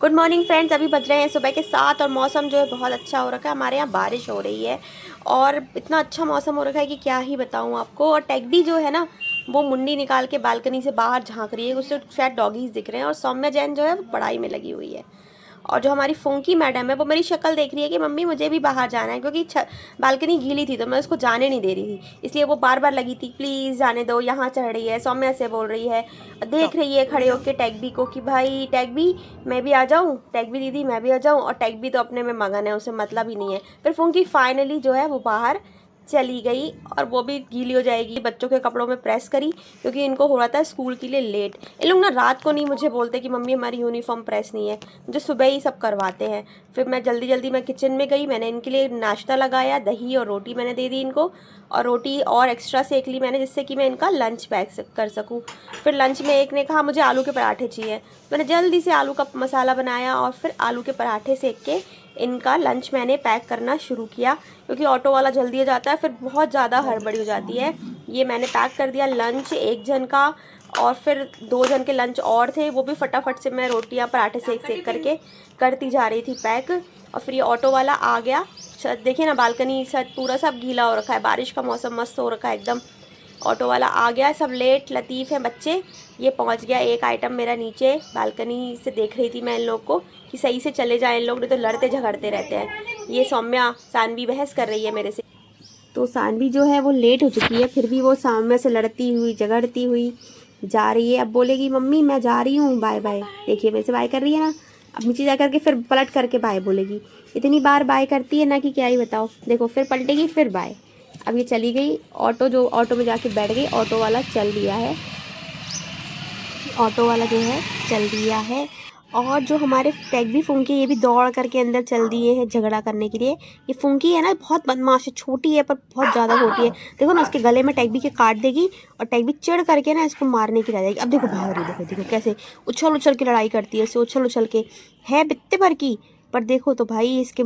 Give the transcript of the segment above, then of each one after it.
Good morning friends. अभी बज रहे हैं सुबह के 7 और मौसम जो है बहुत अच्छा हो रखा है। हमारे यहाँ बारिश हो रही है और इतना अच्छा मौसम हो रखा है कि क्या ही बताऊँ आपको। और टेडी जो है ना, वो मुंडी निकाल के बालकनी से बाहर झांक रही है, उससे शायद डॉगीज दिख रहे हैं। और सौम्या जैन जो है वो पढ़ाई में लगी हुई है। और जो हमारी फुंकी मैडम है वो मेरी शक्ल देख रही है कि मम्मी मुझे भी बाहर जाना है, क्योंकि बालकनी गीली थी तो मैं उसको जाने नहीं दे रही थी, इसलिए वो बार बार लगी थी प्लीज़ जाने दो। यहाँ चढ़ रही है, सौम्या से बोल रही है, देख रही है खड़े होके टैगबी को कि भाई टैगबी मैं भी आ जाऊँ, टैगबी दीदी मैं भी आ जाऊँ। और टैगबी तो अपने में मगन है, उसे मतलब ही नहीं है। फिर फुंकी फाइनली जो है वो बाहर चली गई और वो भी गीली हो जाएगी। बच्चों के कपड़ों में प्रेस करी क्योंकि इनको हो रहा था स्कूल के लिए लेट। ये लोग ना रात को नहीं मुझे बोलते कि मम्मी हमारी यूनिफॉर्म प्रेस नहीं है, मुझे सुबह ही सब करवाते हैं। फिर मैं जल्दी जल्दी मैं किचन में गई, मैंने इनके लिए नाश्ता लगाया, दही और रोटी मैंने दे दी इनको, और रोटी और एक्स्ट्रा सेक ली मैंने जिससे कि मैं इनका लंच पैक कर सकूँ। फिर लंच में एक ने कहा मुझे आलू के पराठे चाहिए, मैंने जल्दी से आलू का मसाला बनाया और फिर आलू के पराठे सेक के इनका लंच मैंने पैक करना शुरू किया, क्योंकि ऑटो वाला जल्दी आ जाता है, फिर बहुत ज़्यादा हड़बड़ी हो जाती है। ये मैंने पैक कर दिया लंच एक जन का, और फिर 2 जन के लंच और थे, वो भी फटाफट से मैं रोटियां पराठे सेक सेक करके करती जा रही थी पैक। और फिर ये ऑटो वाला आ गया। देखिए ना बालकनी शायद पूरा सब गीला हो रखा है, बारिश का मौसम मस्त हो रखा है एकदम। ऑटो वाला आ गया, सब लेट लतीफ़ हैं बच्चे। ये पहुंच गया। एक आइटम मेरा नीचे बालकनी से देख रही थी मैं इन लोग को कि सही से चले जाएं इन लोग, नहीं तो लड़ते झगड़ते रहते हैं। ये सौम्या सानवी बहस कर रही है मेरे से, तो सानवी जो है वो लेट हो चुकी है, फिर भी वो सौम्या से लड़ती हुई झगड़ती हुई जा रही है। अब बोलेगी मम्मी मैं जा रही हूँ बाय बाय। देखिए मेरे से बाय कर रही है ना, अब नीचे जा करके फिर पलट करके बाय बोलेगी। इतनी बार बाय करती है ना कि क्या ही बताओ। देखो फिर पलटेगी फिर बाय। अब ये चली गई। ऑटो में जाके बैठ गई। ऑटो वाला चल दिया है, ऑटो वाला जो है चल दिया है। और जो हमारे टैगबी फुंकी, ये भी दौड़ करके अंदर चल दिए हैं झगड़ा करने के लिए। ये फुंकी है ना बहुत बदमाश है, छोटी है पर बहुत ज़्यादा होती है। देखो ना उसके गले में टैगबी के काट देगी और टैगबी चिढ़ करके ना इसको मारने की रह जाएगी। अब देखो भाग रही, देखो देखो कैसे उछल उछल के लड़ाई करती है, इसे उछल उछल के है बित्ते भर की। पर देखो तो भाई इसके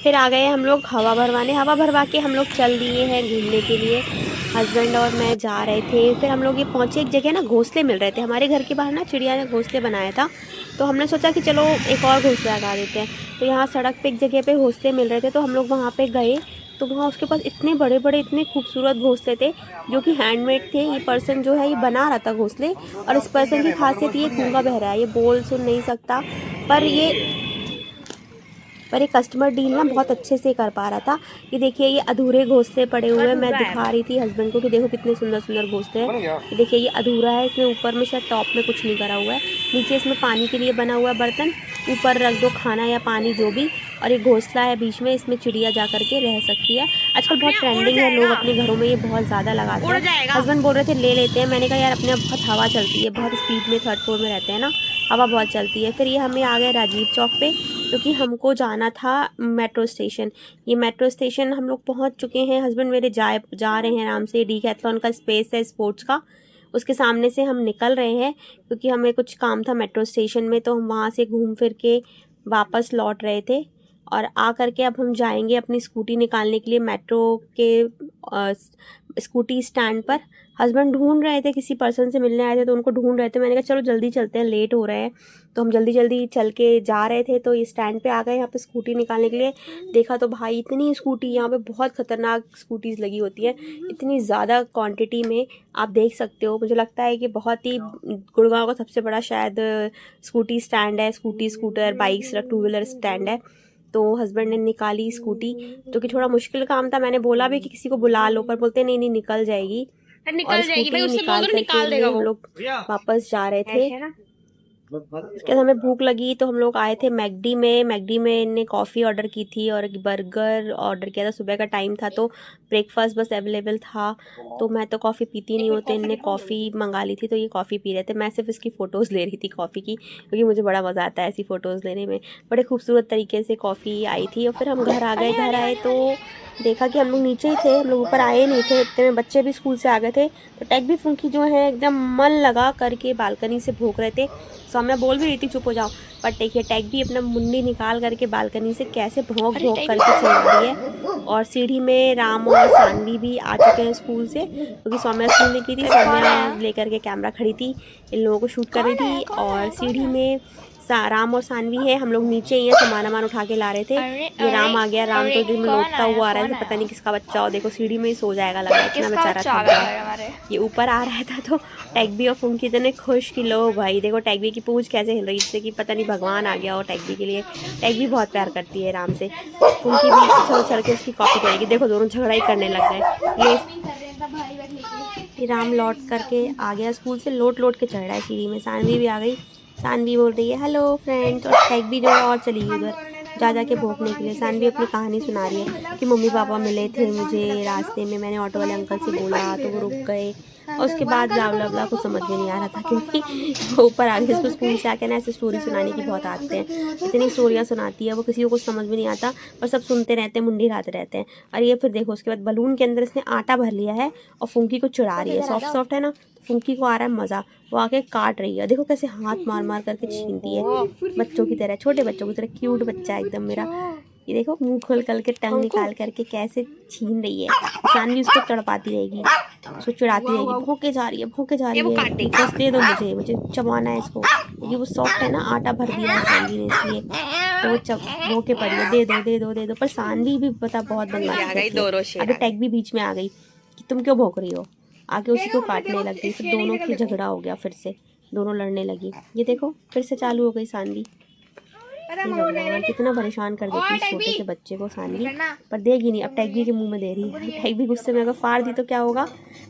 फिर आ गए हम लोग हवा भरवाने। हवा भरवा के हम लोग चल दिए हैं घूमने के लिए। हस्बैंड और मैं जा रहे थे। फिर हम लोग ये पहुँचे एक जगह ना, घोंसले मिल रहे थे हमारे घर के बाहर ना, चिड़िया ने घोंसले बनाया था, तो हमने सोचा कि चलो एक और घोंसला लगा देते हैं। तो यहाँ सड़क पे एक जगह पे घोंसले मिल रहे थे, तो हम लोग वहाँ पे गए। तो वहाँ उसके पास इतने बड़े बड़े इतने खूबसूरत घोंसले थे जो कि हैंडमेड थे। ये पर्सन जो है ये बना रहा था घोंसले, और इस पर्सन की खासियत ये गूंगा बहरा है, ये बोल सुन नहीं सकता, पर ये कस्टमर डील ना बहुत अच्छे से कर पा रहा था। ये देखिए ये अधूरे घोंसले पड़े हुए हैं, मैं दिखा रही थी हस्बैंड को कि देखो कितने सुंदर सुंदर घोंसले हैं। ये देखिए ये अधूरा है, इसमें ऊपर में शायद टॉप में कुछ नहीं करा हुआ है, नीचे इसमें पानी के लिए बना हुआ है बर्तन, ऊपर रख दो खाना या पानी जो भी, और ये घोंसला है बीच में, इसमें चिड़िया जा करके रह सकती है। आजकल बहुत ट्रेंडिंग है, लोग अपने घरों में ये बहुत ज़्यादा लगाते हैं। हस्बैंड बोल रहे थे ले लेते हैं, मैंने कहा यार अपने बहुत हवा चलती है, बहुत स्पीड में 3rd फ्लोर में रहते हैं ना, हवा बहुत चलती है। फिर ये हमें आ गए राजीव चौक पे, क्योंकि हमको जाना था मेट्रो स्टेशन। ये मेट्रो स्टेशन हम लोग पहुंच चुके हैं। हस्बैंड मेरे जा रहे हैं आराम से। डीकैथलॉन का स्पेस है स्पोर्ट्स का, उसके सामने से हम निकल रहे हैं क्योंकि हमें कुछ काम था मेट्रो स्टेशन में, तो हम वहाँ से घूम फिर के वापस लौट रहे थे। और आ करके अब हम जाएंगे अपनी स्कूटी निकालने के लिए मेट्रो के स्कूटी स्टैंड पर। हस्बैंड ढूंढ रहे थे, किसी पर्सन से मिलने आए थे तो उनको ढूंढ रहे थे। मैंने कहा चलो जल्दी चलते हैं, लेट हो रहे हैं, तो हम जल्दी जल्दी चल के जा रहे थे। तो ये स्टैंड पे आ गए यहाँ पे स्कूटी निकालने के लिए। देखा तो भाई इतनी स्कूटी, यहाँ पे बहुत ख़तरनाक स्कूटीज़ लगी होती हैं, इतनी ज़्यादा क्वांटिटी में, आप देख सकते हो। मुझे लगता है कि बहुत ही गुड़गांव का सबसे बड़ा शायद स्कूटी स्टैंड है, स्कूटर बाइक्स 2 व्हीलर स्टैंड है। तो हस्बैंड ने निकाली स्कूटी, जो कि थोड़ा मुश्किल काम था। मैंने बोला भी कि किसी को बुला लो, पर बोलते नहीं नहीं निकल जाएगी। और स्कूटी निकाल करके हम लोग वापस जा रहे थे। उसके बाद हमें भूख लगी तो हम लोग आए थे मैकडी में इनने कॉफ़ी ऑर्डर की थी और एक बर्गर ऑर्डर किया था। सुबह का टाइम था तो ब्रेकफास्ट बस अवेलेबल था, तो मैं तो कॉफ़ी पीती नहीं होती, इनने कॉफ़ी मंगा ली थी तो ये कॉफ़ी पी रहे थे। मैं सिर्फ इसकी फ़ोटोज़ ले रही थी कॉफ़ी की, क्योंकि मुझे बड़ा मज़ा आता है ऐसी फ़ोटोज़ लेने में। बड़े खूबसूरत तरीके से कॉफ़ी आई थी। और फिर हम घर आ गए। घर आए तो देखा कि हम लोग नीचे ही थे, हम लोग ऊपर आए नहीं थे, इतने में बच्चे भी स्कूल से आ गए थे। तो टैगबी फुंकी जो है एकदम मन लगा करके बालकनी से भौंक रहे थे। सौम्या बोल भी रही थी चुप हो जाओ, पर देखिए टैग भी अपना मुंडी निकाल करके बालकनी से कैसे भौंक भौंक करके चल रही है। और सीढ़ी में राम और सानवी भी आ चुके हैं स्कूल से, क्योंकि सौम्या स्कूल नहीं की थी, सौम्या लेकर के कैमरा खड़ी थी, इन लोगों को शूट कर रही थी। और सीढ़ी में राम और सानवी है, हम लोग नीचे ही है, सामान उठा के ला रहे थे। ये राम आ गया, राम तो जिम लोटता हुआ आ रहा है, पता नहीं किसका बच्चा हो, देखो सीढ़ी में ही सो जाएगा लग रहा है, इतना बेचारा थक गया। ये ऊपर आ रहा था तो टैगबी और फुंकी इतने खुश कि लो भाई देखो टैगबी की पूंछ कैसे हिल रही है, कि पता नहीं भगवान आ गया हो टैगबी के लिए। टैगबी बहुत प्यार करती है राम से, फुंकी भी उछल उछल के उसकी कॉपी करेगी। देखो दोनों झगड़ा ही करने लग गए। ये राम लौट करके आ गया स्कूल से, लोट के चढ़ रहा है सीढ़ी में। सानवी भी आ गई, सानवी बोल रही है हेलो फ्रेंड्स, और टैगबी जो है और चली गई उधर जा के भोंकने के लिए। सानवी अपनी कहानी सुना रही है कि मम्मी पापा मिले थे मुझे रास्ते में, मैंने ऑटो वाले अंकल से बोला तो वो रुक गए, और उसके बाद ब्ला ब्ला ब्ला कुछ समझ में नहीं आ रहा था, क्योंकि वो ऊपर आ गई। इसको स्कूल से आके ना ऐसे स्टोरी सुनाने की बहुत आदत है, इतनी स्टोरियाँ सुनाती है वो, किसी को कुछ समझ में नहीं आता और सब सुनते रहते हैं, मुंडी हिलाते रहते हैं। और ये फिर देखो उसके बाद बलून के अंदर इसने आटा भर लिया है और फुंकी को चुरा रही है, सॉफ्ट सॉफ्ट है ना, फुंकी को आ रहा है मज़ा, वो आके काट रही है। देखो कैसे हाथ मार मार करके छीनती है, बच्चों की तरह, छोटे बच्चों की तरह, क्यूट बच्चा है एकदम मेरा। ये देखो मुंह खोल करके टंग निकाल करके कैसे छीन रही है। सानवी उसको तड़पाती रहेगी, उसको चिढ़ाती रहेगी, भौंके जा रही है बस दे दो मुझे चबाना है इसको, क्योंकि वो सॉफ्ट है ना, आटा भर दिया है सानवी ने इसलिए, तो वो भौंके पड़ी है, दे दो। पर सानवी भी पता बहुत बदमाश, अभी टैग भी बीच में आ गई कि तुम क्यों भौंक रही हो, आके उसी को काटने लग गई। फिर दोनों की झगड़ा हो गया, फिर से दोनों लड़ने लगी। ये देखो फिर से चालू हो गई सानवी। भगवान कितना परेशान कर देती है छोटे से बच्चे को सानवी, पर देगी नहीं, अब टैगबी के मुंह में दे रही है। टैगबी गुस्से में अगर फाड़ दी तो क्या होगा,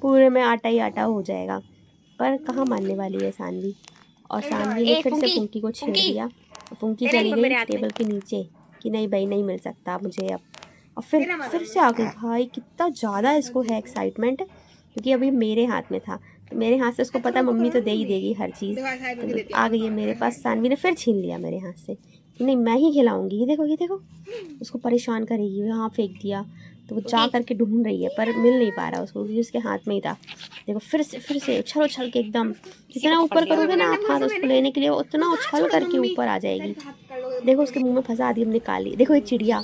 पूरे में आटा ही आटा हो जाएगा, पर कहाँ मानने वाली है सानवी। और सानवी ने फिर से फुंकी को छेड़ दिया, फुंकी चली गई टेबल के नीचे कि नहीं भाई नहीं मिल सकता मुझे अब। और फिर से आ गई। भाई कितना ज़्यादा इसको है एक्साइटमेंट, क्योंकि अभी मेरे हाथ में था, तो मेरे हाथ से उसको पता मम्मी तो दे ही देगी हर चीज़, तो आ गई है मेरे पास। सानवी ने फिर छीन लिया मेरे हाथ से, नहीं मैं ही खिलाऊंगी। ये देखो उसको परेशान करेगी, यहाँ फेंक दिया, तो वो जा करके ढूंढ रही है पर मिल नहीं पा रहा उसको, क्योंकि उसके हाथ में ही था। देखो फिर से उछल के एकदम, जितना ऊपर करोगे ना आप हाथ उसको लेने के लिए, उतना उछल करके ऊपर आ जाएगी। देखो उसके मुँह में फंसा दी, निकाली। देखो ये चिड़िया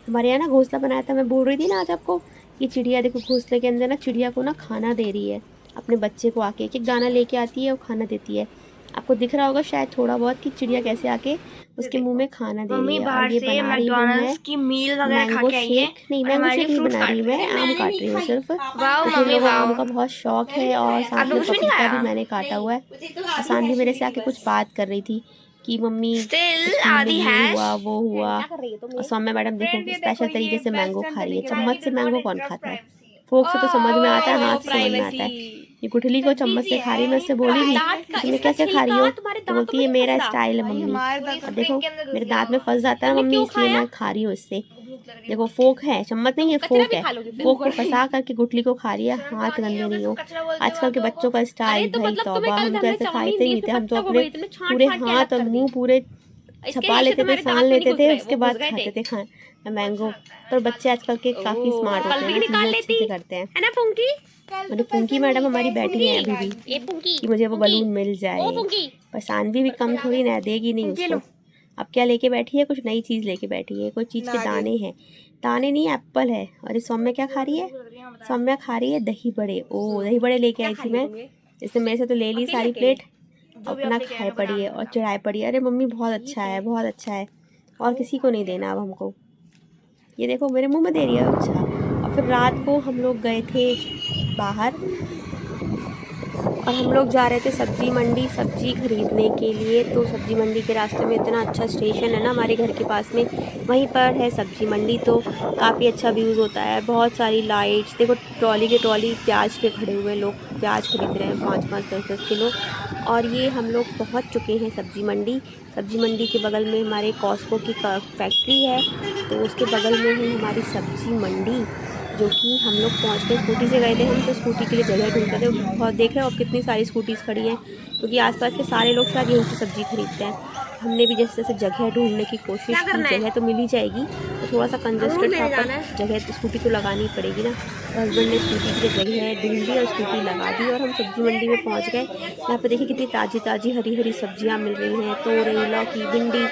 हमारे यहाँ ना घोंसला बनाया था, मैं बोल रही थी ना आज आपको, ये चिड़िया देखो घोंसले के अंदर ना, चिड़िया को ना खाना दे रही है अपने बच्चे को, आके एक दाना लेके आती है और खाना देती है। आपको दिख रहा होगा शायद थोड़ा बहुत कि चिड़िया कैसे आके उसके मुंह में खाना दे रही है। और ये बना रही हूँ मैं मैंगो शेक, नहीं मैंगो शेक नहीं बना रही मैं, आम काट रही हूँ सिर्फ, क्योंकि आम का बहुत शौक है, और साथ में पपीता भी मैंने काटा हुआ है। आसान भी मेरे से आके कुछ बात कर रही थी कि मम्मी हुआ वो हुआ। और सौम्या मैडम देखो स्पेशल तरीके से मैंगो खा रही है, चम्मच से मैंगो कौन खाता है, फोक से तो समझ में आता है, हाथ से समझ में आता है। ये गुठली को चम्मच से खा रही, मैं उससे बोली भी तुम्हें कैसे खा रही हो, तो बोलती है मेरा स्टाइल है मम्मी। और देखो मेरे दांत में फंस जाता है मम्मी, इसलिए मैं खा रही हूँ इससे। देखो फोक है, चम्मच नहीं है, फोक है, फोक को फंसा करके गुठली को खा रही है, हाथ गंदे नहीं हो। आजकल के बच्चों का स्टाइल भाई तौबा, हम तो ऐसे खाते ही नहीं थे, हम तो अपने पूरे हाथ और मुँह पूरे छपा लेते थे, सान लेते थे, उसके बाद खाते थे खाए मैंगो। पर बच्चे आजकल के काफी स्मार्ट होते हैं, अच्छे से करते हैं, है ना फुंकी। मतलब फुंकी मैडम हमारी बैठी है अभी भी कि मुझे वो बलून मिल जाए, पर सानवी भी कम थोड़ी ना देगी नहीं उसको। अब क्या लेके बैठी है, कुछ नई चीज़ लेके बैठी है, कोई चीज़ के दाने हैं, दाने नहीं एप्पल है। और ये सौम्या क्या खा रही है, सौम्या खा रही है दही बड़े। ओ दही बड़े लेके आई थी मैं, इसने मेरे से तो ले ली सारी प्लेट, अपना खाए पड़ी है और चढ़ाए पड़ी है। अरे मम्मी बहुत अच्छा है, बहुत अच्छा है, और किसी को नहीं देना अब हमको। ये देखो मेरे मुंह में दे रही है, अच्छा। और फिर रात को हम लोग गए थे बाहर, और हम लोग जा रहे थे सब्जी मंडी सब्जी खरीदने के लिए। तो सब्जी मंडी के रास्ते में इतना अच्छा स्टेशन है ना हमारे घर के पास में, वहीं पर है सब्जी मंडी, तो काफ़ी अच्छा व्यूज़ होता है, बहुत सारी लाइट्स। देखो ट्रॉली के ट्रॉली प्याज के खड़े हुए, लोग प्याज खरीद रहे हैं 5-5 10-10 किलो। और ये हम लोग पहुंच चुके हैं सब्जी मंडी। सब्जी मंडी के बगल में हमारे कॉस्को की फैक्ट्री है, तो उसके बगल में ही हमारी सब्जी मंडी, जो कि हम लोग पहुँच के स्कूटी से गए थे हम, तो स्कूटी के लिए जगह ढूंढते थे। बहुत देख रहे हो कितनी सारी स्कूटीज़ खड़ी हैं, क्योंकि आसपास के सारे लोग शायद यहीं से सब्ज़ी खरीदते हैं। हमने भी जैसे जैसे जगह ढूंढने की कोशिश की, जगह तो मिल ही जाएगी, तो थोड़ा सा कंजस्टेड था पर जगह स्कूटी तो लगानी पड़ेगी ना। तो हस्बैंड ने स्कूटी की जगह ढूंढ ली और स्कूटी लगा दी और हम सब्जी मंडी में पहुंच गए। यहाँ पे देखिए कितनी ताज़ी ताज़ी हरी हरी सब्जियाँ मिल रही हैं, तोरई, लौकी, भिंडी,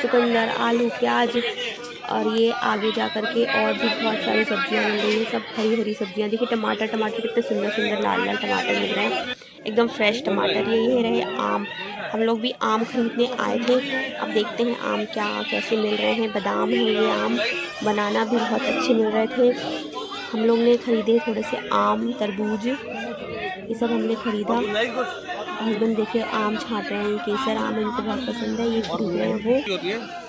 चुकंदर, आलू, प्याज और ये आगे जा कर के और भी बहुत सारी सब्जियां मिल रही हैं, सब हरी हरी सब्जियां। देखिए टमाटर कितने सुंदर सुंदर लाल लाल टमाटर मिल रहे हैं, एकदम फ्रेश टमाटर। ये रहे आम, हम लोग भी आम खरीदने आए थे। अब देखते हैं आम कैसे मिल रहे हैं। बादाम है ये आम, बनाना भी बहुत अच्छे मिल रहे थे। हम लोग ने खरीदे थोड़े से आम, तरबूज, ये सब हमने खरीदा। हस्बैंड देखिए आम छाँट रहे हैं, केसर आम इनको बहुत पसंद है, ये खरीद रहे हैं वो।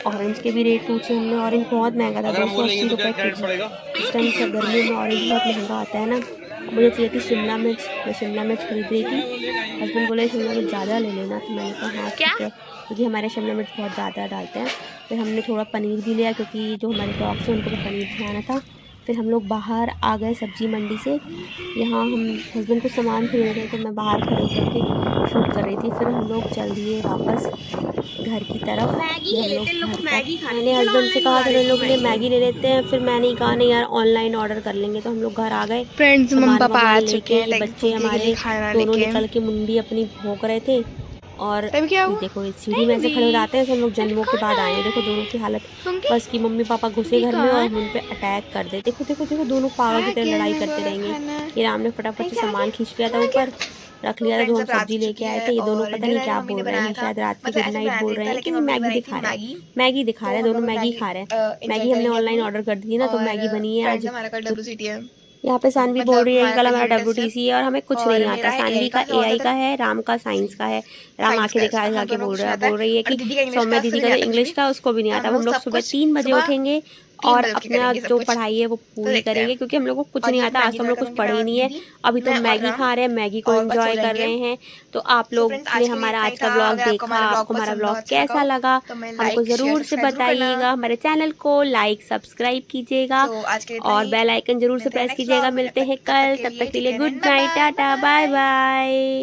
ऑरेंज के भी रेट पूछे हमने, ऑरेंज बहुत महंगा था, 280 रुपये केजी। इस टाइम से गर्मियों में ऑरेंज बहुत महंगा आता है ना। मुझे चाहिए थी शिमला मिर्च, मैं शिमला मिर्च खरीद रही थी। हस्बैंड बोले शिमला मिर्च ज़्यादा ले लेना, तो मैंने कहा हाँ ठीक है, क्योंकि हमारे शिमला मिर्च बहुत ज़्यादा डालते हैं। फिर हमने थोड़ा पनीर भी लिया, क्योंकि जो हमारे डॉग्स हैं उनको भी पनीर खिलाना था। फिर हम लोग बाहर आ गए सब्जी मंडी से। यहाँ हम हस्बैंड को सामान खरीद रहे थे, मैं बाहर खड़े करके शूट कर रही थी। फिर हम लोग चल दिए वापस घर की तरफ। मैंने हस्बैंड से कहा था लोग लिए मैगी ले लेते हैं, फिर मैंने ही कहा नहीं यार ऑनलाइन ऑर्डर कर लेंगे। तो हम लोग घर आ गए। फ्रेंड्स मम्मी पापा आ चुके हैं, बच्चे हमारे दोनों निकल के मुंडी अपनी भोंक रहे थे। और देखो सीढ़ी में से खड़े हो जाते हैं, सब लोग जन्मों के बाद आए हैं। देखो दोनों की हालत बस की, मम्मी पापा घुसे घर में और हम उन पे अटैक कर दे। देखो देखो देखो दोनों पागल की तरह लड़ाई करते रहेंगे। ये राम ने फटाफट से सामान खींच लिया था, ऊपर रख लिया था जो हम सब्जी लेके आए थे। ये दोनों पता नहीं क्या बोल रहे हैं, शायद रात की गुड नाइट बोल रहे हैं, लेकिन मैगी दिखा रहे हैं, मैगी दिखा रहे हैं, दोनों मैगी खा रहे हैं। मैगी हमने ऑनलाइन ऑर्डर कर दी ना, तो मैगी बनी है आज। यहाँ पे सानवी बोल रही है कल हमारा WTC है और हमें कुछ नहीं आता। सानवी का AI का है, राम का साइंस का है। राम आंखें दिखा के बोल रही है कि सौम्या दीदी का जो इंग्लिश का उसको भी नहीं आता। हम लोग सुबह 3 बजे उठेंगे और अपना जो पढ़ाई है वो पूरी करेंगे, क्योंकि हम लोग को कुछ नहीं आता। आज तो हम लोग कुछ पढ़े ही नहीं है, अभी तो मैगी खा रहे हैं, मैगी को एंजॉय कर रहे हैं। तो आप लोग ने हमारा आज का ब्लॉग देखा, आपको हमारा ब्लॉग कैसा लगा हमको ज़रूर से बताइएगा। हमारे चैनल को लाइक सब्सक्राइब कीजिएगा और बेल आइकन जरूर से प्रेस कीजिएगा। मिलते हैं कल, तब तक के लिए good night, tata, bye bye.